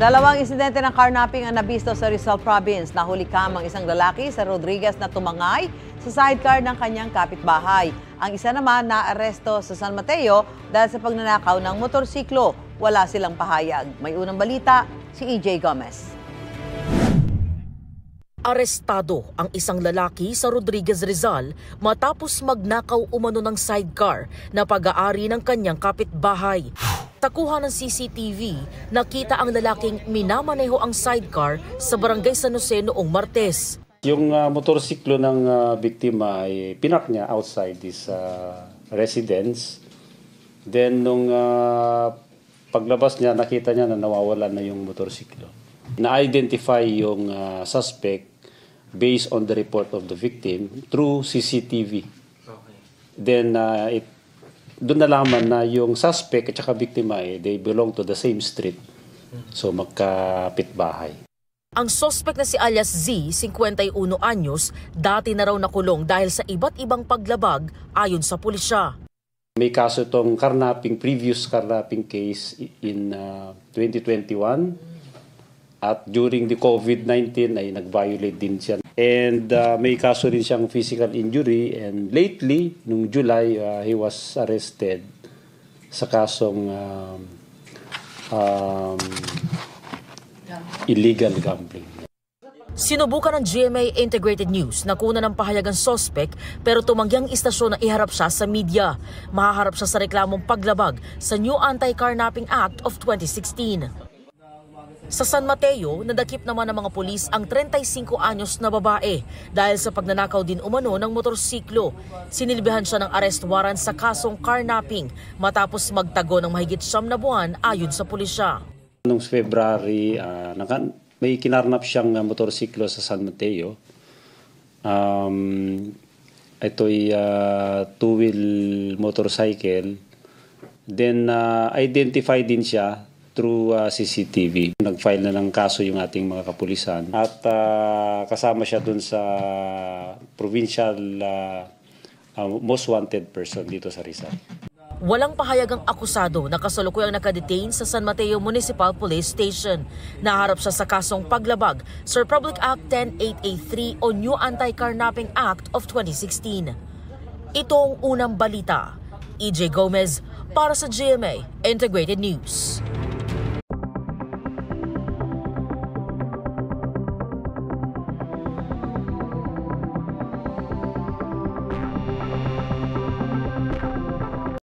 Dalawang insidente ng carnapping ang nabisto sa Rizal Province. Nahuli kamang isang lalaki sa Rodriguez na tumangay sa sidecar ng kanyang kapitbahay. Ang isa naman naaresto sa San Mateo dahil sa pagnanakaw ng motorsiklo. Wala silang pahayag. May unang balita, si EJ Gomez. Arestado ang isang lalaki sa Rodriguez, Rizal matapos magnakaw umano ng sidecar na pag-aari ng kanyang kapitbahay. Sa kuha ng CCTV, nakita ang lalaking minamaneho ang sidecar sa barangay San Jose noong Martes. Yung motorsiklo ng biktima ay pinak niya outside his residence. Then nung paglabas niya, nakita niya na nawawalan na yung motorsiklo. Na-identify yung suspect based on the report of the victim through CCTV. Okay. Then doon nalaman na yung suspect at saka biktima they belong to the same street. So magkapitbahay. Ang suspect na si alias Z, 51 anyos, dati na raw nakulong dahil sa iba't ibang paglabag ayon sa pulisya. May kaso itong previous carnapping case in 2021 at during the COVID-19 ay nag-violate din siya. And may kaso rin siyang physical injury and lately, nung July, he was arrested sa kasong illegal gambling. Sinubukan ng GMA Integrated News na kuna ng pahayag ang suspect pero tumanggi ang istasyon na iharap siya sa media. Mahaharap siya sa reklamong paglabag sa New Anti-Carnapping Act of 2016. Sa San Mateo, nadakip naman ng mga pulis ang 35 anyos na babae dahil sa pagnanakaw din umano ng motorsiklo. Sinilbihan siya ng arrest warrant sa kasong carnapping matapos magtago ng mahigit 9 na buwan ayon sa pulisya. Noong February, may kinarnap siyang motorsiklo sa San Mateo. Ito'y two-wheel motorcycle. Then identify din siya through CCTV. Nag-file na ng kaso yung ating mga kapulisan at kasama siya dun sa provincial most wanted person dito sa Rizal. Walang pahayag ang akusado na kasalukuyang nakadetain sa San Mateo Municipal Police Station. Naharap siya sa kasong paglabag sa Republic Act 10883 o New Anti-Carnapping Act of 2016. Ito ang unang balita. EJ Gomez para sa GMA Integrated News.